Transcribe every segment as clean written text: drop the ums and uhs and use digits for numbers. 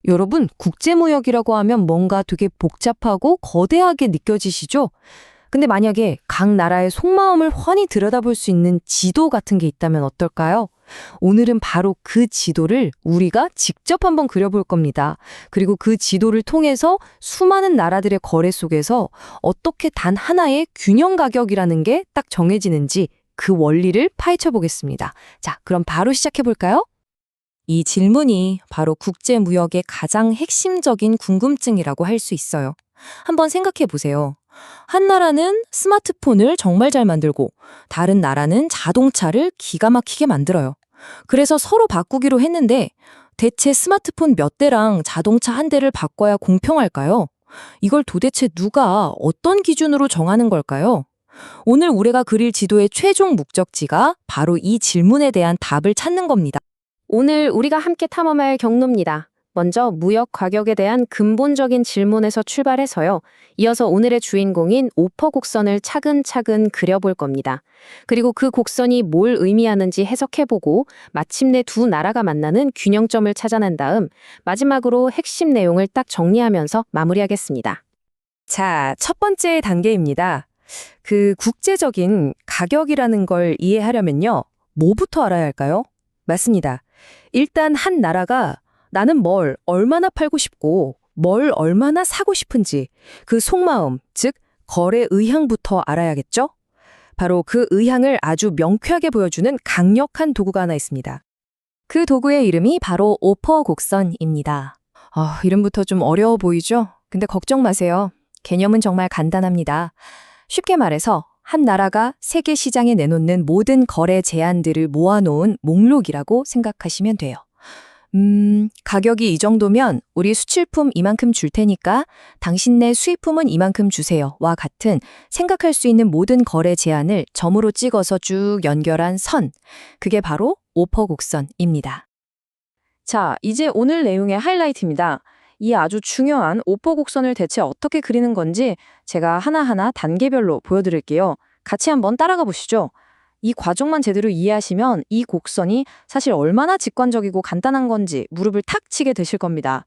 여러분, 국제무역이라고 하면 뭔가 되게 복잡하고 거대하게 느껴지시죠? 근데 만약에 각 나라의 속마음을 훤히 들여다볼 수 있는 지도 같은 게 있다면 어떨까요? 오늘은 바로 그 지도를 우리가 직접 한번 그려볼 겁니다. 그리고 그 지도를 통해서 수많은 나라들의 거래 속에서 어떻게 단 하나의 균형 가격이라는 게 딱 정해지는지 그 원리를 파헤쳐 보겠습니다. 자, 그럼 바로 시작해 볼까요? 이 질문이 바로 국제무역의 가장 핵심적인 궁금증이라고 할 수 있어요. 한번 생각해 보세요. 한 나라는 스마트폰을 정말 잘 만들고 다른 나라는 자동차를 기가 막히게 만들어요. 그래서 서로 바꾸기로 했는데 대체 스마트폰 몇 대랑 자동차 한 대를 바꿔야 공평할까요? 이걸 도대체 누가 어떤 기준으로 정하는 걸까요? 오늘 우리가 그릴 지도의 최종 목적지가 바로 이 질문에 대한 답을 찾는 겁니다. 오늘 우리가 함께 탐험할 경로입니다. 먼저 무역 가격에 대한 근본적인 질문에서 출발해서요. 이어서 오늘의 주인공인 오퍼 곡선을 차근차근 그려볼 겁니다. 그리고 그 곡선이 뭘 의미하는지 해석해보고 마침내 두 나라가 만나는 균형점을 찾아낸 다음 마지막으로 핵심 내용을 딱 정리하면서 마무리하겠습니다. 자, 첫 번째 단계입니다. 그 국제적인 가격이라는 걸 이해하려면요. 뭐부터 알아야 할까요? 맞습니다. 일단 한 나라가 나는 뭘 얼마나 팔고 싶고 뭘 얼마나 사고 싶은지 그 속마음, 즉 거래 의향부터 알아야겠죠? 바로 그 의향을 아주 명쾌하게 보여주는 강력한 도구가 하나 있습니다. 그 도구의 이름이 바로 오퍼 곡선입니다. 이름부터 좀 어려워 보이죠? 근데 걱정 마세요. 개념은 정말 간단합니다. 쉽게 말해서 한 나라가 세계 시장에 내놓는 모든 거래 제한들을 모아놓은 목록이라고 생각하시면 돼요. 가격이 이 정도면 우리 수출품 이만큼 줄 테니까 당신네 수입품은 이만큼 주세요와 같은 생각할 수 있는 모든 거래 제한을 점으로 찍어서 쭉 연결한 선. 그게 바로 오퍼 곡선입니다. 자, 이제 오늘 내용의 하이라이트입니다. 이 아주 중요한 오퍼 곡선을 대체 어떻게 그리는 건지 제가 하나하나 단계별로 보여드릴게요. 같이 한번 따라가 보시죠. 이 과정만 제대로 이해하시면 이 곡선이 사실 얼마나 직관적이고 간단한 건지 무릎을 탁 치게 되실 겁니다.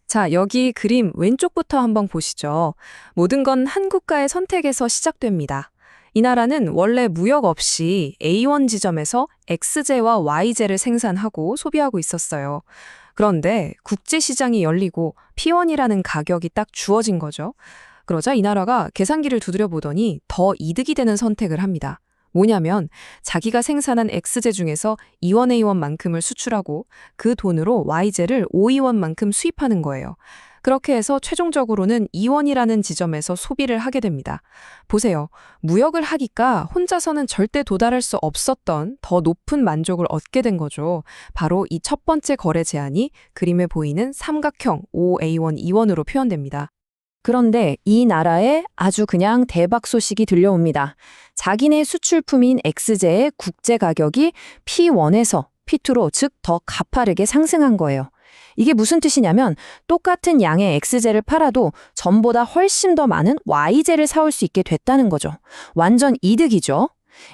자, 여기 그림 왼쪽부터 한번 보시죠. 모든 건 한 국가의 선택에서 시작됩니다. 이 나라는 원래 무역 없이 A1 지점에서 XJ와 YJ를 생산하고 소비하고 있었어요. 그런데 국제시장이 열리고 P1이라는 가격이 딱 주어진 거죠. 그러자 이 나라가 계산기를 두드려 보더니 더 이득이 되는 선택을 합니다. 뭐냐면 자기가 생산한 X제 중에서 E1A1만큼을 수출하고 그 돈으로 Y제를 O2원만큼 수입하는 거예요. 그렇게 해서 최종적으로는 E1이라는 지점에서 소비를 하게 됩니다. 보세요. 무역을 하기가 혼자서는 절대 도달할 수 없었던 더 높은 만족을 얻게 된 거죠. 바로 이 첫 번째 거래 제한이 그림에 보이는 삼각형 OA1, E1으로 표현됩니다. 그런데 이 나라에 아주 그냥 대박 소식이 들려옵니다. 자기네 수출품인 X제의 국제 가격이 P1에서 P2로 즉 더 가파르게 상승한 거예요. 이게 무슨 뜻이냐면 똑같은 양의 X제를 팔아도 전보다 훨씬 더 많은 Y제를 사올 수 있게 됐다는 거죠. 완전 이득이죠.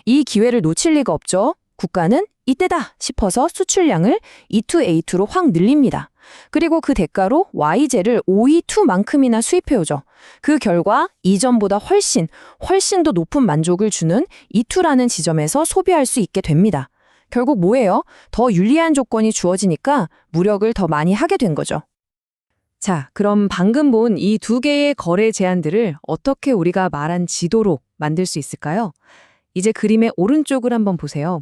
이 기회를 놓칠 리가 없죠. 국가는 이때다 싶어서 수출량을 E2A2로 확 늘립니다. 그리고 그 대가로 Y제를 OE2만큼이나 수입해오죠. 그 결과 이전보다 훨씬 더 높은 만족을 주는 E2라는 지점에서 소비할 수 있게 됩니다. 결국 뭐예요? 더 유리한 조건이 주어지니까 무력을 더 많이 하게 된 거죠. 자, 그럼 방금 본 이 두 개의 거래 제한들을 어떻게 우리가 말한 지도로 만들 수 있을까요? 이제 그림의 오른쪽을 한번 보세요.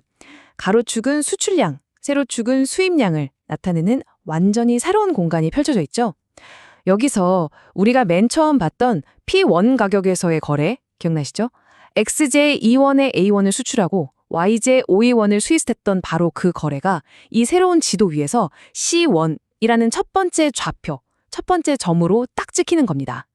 가로축은 수출량, 세로축은 수입량을 나타내는 완전히 새로운 공간이 펼쳐져 있죠. 여기서 우리가 맨 처음 봤던 P1 가격에서의 거래, 기억나시죠? XJ E1에 A1을 수출하고 YJ OE1을 수입했던 바로 그 거래가 이 새로운 지도 위에서 C1이라는 첫 번째 좌표, 첫 번째 점으로 딱 찍히는 겁니다.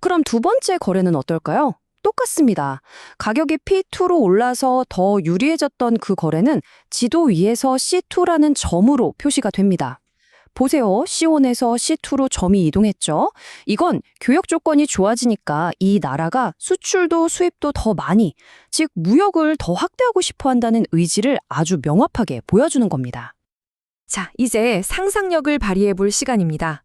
그럼 두 번째 거래는 어떨까요? 똑같습니다. 가격이 P2로 올라서 더 유리해졌던 그 거래는 지도 위에서 C2라는 점으로 표시가 됩니다. 보세요. C1에서 C2로 점이 이동했죠? 이건 교역 조건이 좋아지니까 이 나라가 수출도 수입도 더 많이, 즉 무역을 더 확대하고 싶어 한다는 의지를 아주 명확하게 보여주는 겁니다. 자, 이제 상상력을 발휘해 볼 시간입니다.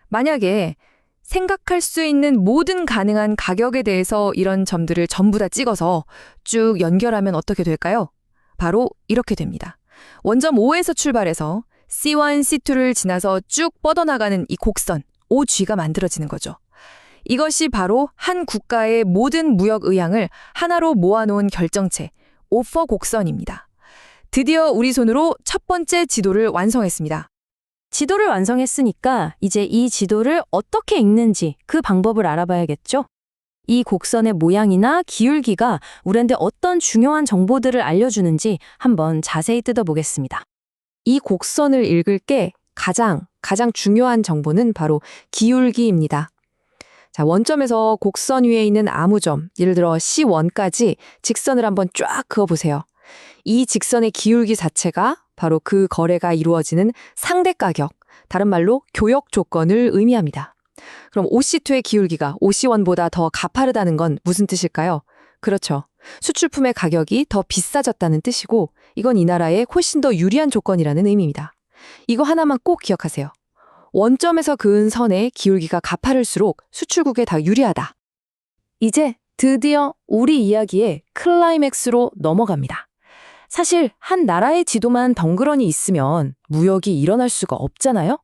만약에 생각할 수 있는 모든 가능한 가격에 대해서 이런 점들을 전부 다 찍어서 쭉 연결하면 어떻게 될까요? 바로 이렇게 됩니다. 원점 O에서 출발해서 C1, C2를 지나서 쭉 뻗어나가는 이 곡선, OG가 만들어지는 거죠. 이것이 바로 한 국가의 모든 무역 의향을 하나로 모아놓은 결정체, 오퍼 곡선입니다. 드디어 우리 손으로 첫 번째 지도를 완성했습니다. 지도를 완성했으니까 이제 이 지도를 어떻게 읽는지 그 방법을 알아봐야겠죠? 이 곡선의 모양이나 기울기가 우리한테 어떤 중요한 정보들을 알려주는지 한번 자세히 뜯어보겠습니다. 이 곡선을 읽을 게 가장 중요한 정보는 바로 기울기입니다. 자, 원점에서 곡선 위에 있는 아무 점, 예를 들어 C1까지 직선을 한번 쫙 그어보세요. 이 직선의 기울기 자체가 바로 그 거래가 이루어지는 상대 가격, 다른 말로 교역 조건을 의미합니다. 그럼 OC2의 기울기가 OC1보다 더 가파르다는 건 무슨 뜻일까요? 그렇죠. 수출품의 가격이 더 비싸졌다는 뜻이고 이건 이 나라에 훨씬 더 유리한 조건이라는 의미입니다. 이거 하나만 꼭 기억하세요. 원점에서 그은 선의 기울기가 가파를수록 수출국에 더 유리하다. 이제 드디어 우리 이야기의 클라이맥스로 넘어갑니다. 사실 한 나라의 지도만 덩그러니 있으면 무역이 일어날 수가 없잖아요.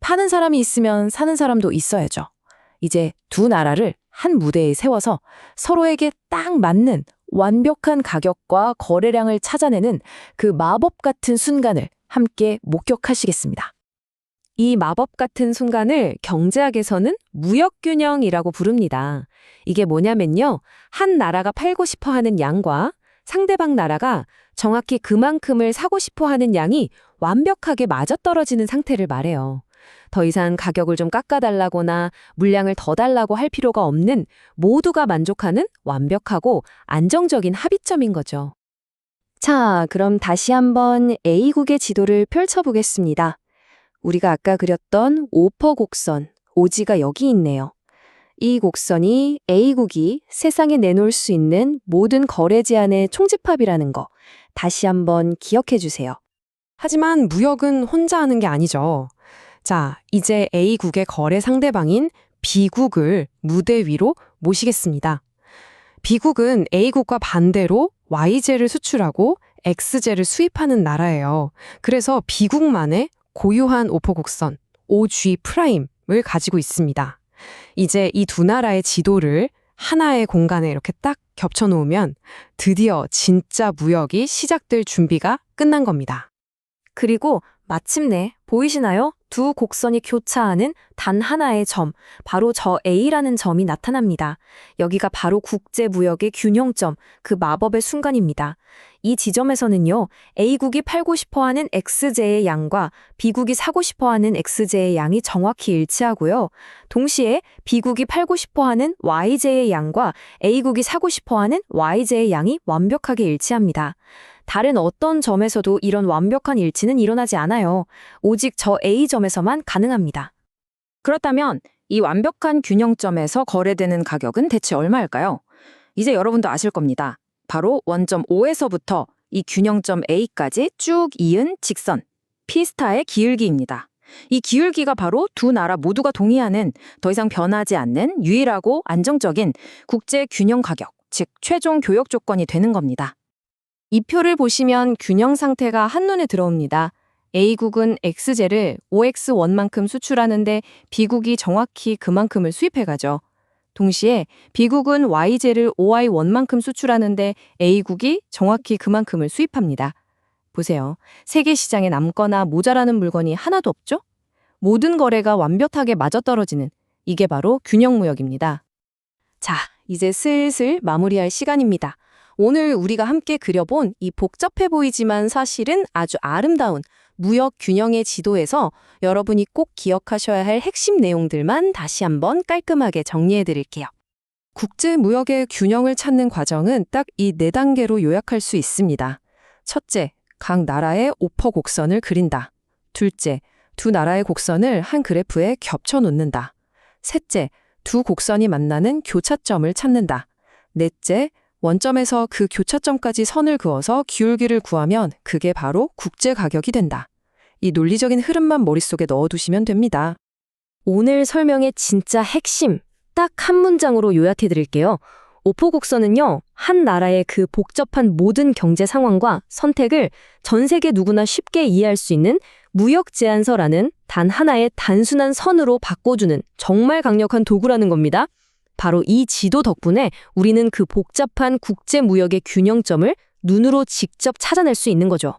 파는 사람이 있으면 사는 사람도 있어야죠. 이제 두 나라를 한 무대에 세워서 서로에게 딱 맞는 완벽한 가격과 거래량을 찾아내는 그 마법 같은 순간을 함께 목격하시겠습니다. 이 마법 같은 순간을 경제학에서는 무역균형이라고 부릅니다. 이게 뭐냐면요. 한 나라가 팔고 싶어 하는 양과 상대방 나라가 정확히 그만큼을 사고 싶어 하는 양이 완벽하게 맞아떨어지는 상태를 말해요. 더 이상 가격을 좀 깎아달라거나 물량을 더 달라고 할 필요가 없는 모두가 만족하는 완벽하고 안정적인 합의점인 거죠. 자, 그럼 다시 한번 A국의 지도를 펼쳐보겠습니다. 우리가 아까 그렸던 오퍼 곡선, 오지가 여기 있네요. 이 곡선이 A국이 세상에 내놓을 수 있는 모든 거래 제한의 총집합이라는 거 다시 한번 기억해 주세요. 하지만 무역은 혼자 하는 게 아니죠. 자, 이제 A국의 거래 상대방인 B국을 무대 위로 모시겠습니다. B국은 A국과 반대로 Y제를 수출하고 X제를 수입하는 나라예요. 그래서 B국만의 고유한 오퍼곡선 OG 프라임을 가지고 있습니다. 이제 이 두 나라의 지도를 하나의 공간에 이렇게 딱 겹쳐놓으면 드디어 진짜 무역이 시작될 준비가 끝난 겁니다. 그리고 마침내 보이시나요? 두 곡선이 교차하는 단 하나의 점, 바로 저 A라는 점이 나타납니다. 여기가 바로 국제무역의 균형점, 그 마법의 순간입니다. 이 지점에서는요, A국이 팔고 싶어하는 X제의 양과 B국이 사고 싶어하는 X제의 양이 정확히 일치하고요. 동시에 B국이 팔고 싶어하는 Y제의 양과 A국이 사고 싶어하는 Y제의 양이 완벽하게 일치합니다. 다른 어떤 점에서도 이런 완벽한 일치는 일어나지 않아요. 오직 저 A점에서만 가능합니다. 그렇다면 이 완벽한 균형점에서 거래되는 가격은 대체 얼마일까요? 이제 여러분도 아실 겁니다. 바로 원점 O에서부터 이 균형점 A까지 쭉 이은 직선, P스타의 기울기입니다. 이 기울기가 바로 두 나라 모두가 동의하는 더 이상 변하지 않는 유일하고 안정적인 국제 균형 가격, 즉 최종 교역 조건이 되는 겁니다. 이 표를 보시면 균형 상태가 한눈에 들어옵니다. A국은 X제를 OX1만큼 수출하는데 B국이 정확히 그만큼을 수입해가죠. 동시에 B국은 Y제를 OY1만큼 수출하는데 A국이 정확히 그만큼을 수입합니다. 보세요. 세계 시장에 남거나 모자라는 물건이 하나도 없죠? 모든 거래가 완벽하게 맞아떨어지는 이게 바로 균형무역입니다. 자, 이제 슬슬 마무리할 시간입니다. 오늘 우리가 함께 그려본 이 복잡해 보이지만 사실은 아주 아름다운 무역 균형의 지도에서 여러분이 꼭 기억하셔야 할 핵심 내용들만 다시 한번 깔끔하게 정리해 드릴게요. 국제 무역의 균형을 찾는 과정은 딱 이 4단계로 요약할 수 있습니다. 첫째, 각 나라의 오퍼 곡선을 그린다. 둘째, 두 나라의 곡선을 한 그래프에 겹쳐 놓는다. 셋째, 두 곡선이 만나는 교차점을 찾는다. 넷째, 원점에서 그 교차점까지 선을 그어서 기울기를 구하면 그게 바로 국제 가격이 된다. 이 논리적인 흐름만 머릿속에 넣어두시면 됩니다. 오늘 설명의 진짜 핵심, 딱 한 문장으로 요약해 드릴게요. 오포곡선은요, 한 나라의 그 복잡한 모든 경제 상황과 선택을 전 세계 누구나 쉽게 이해할 수 있는 무역 제안서라는 단 하나의 단순한 선으로 바꿔주는 정말 강력한 도구라는 겁니다. 바로 이 지도 덕분에 우리는 그 복잡한 국제 무역의 균형점을 눈으로 직접 찾아낼 수 있는 거죠.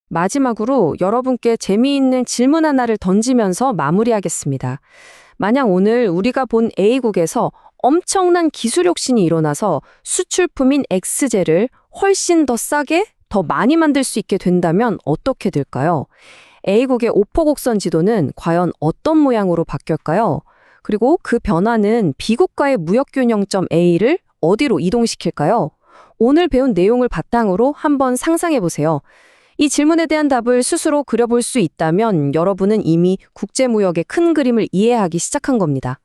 마지막으로 여러분께 재미있는 질문 하나를 던지면서 마무리하겠습니다. 만약 오늘 우리가 본 A국에서 엄청난 기술 혁신이 일어나서 수출품인 엑스제를 훨씬 더 싸게, 더 많이 만들 수 있게 된다면 어떻게 될까요? A국의 오포곡선 지도는 과연 어떤 모양으로 바뀔까요? 그리고 그 변화는 B국과의 무역균형점 A를 어디로 이동시킬까요? 오늘 배운 내용을 바탕으로 한번 상상해 보세요. 이 질문에 대한 답을 스스로 그려볼 수 있다면 여러분은 이미 국제무역의 큰 그림을 이해하기 시작한 겁니다.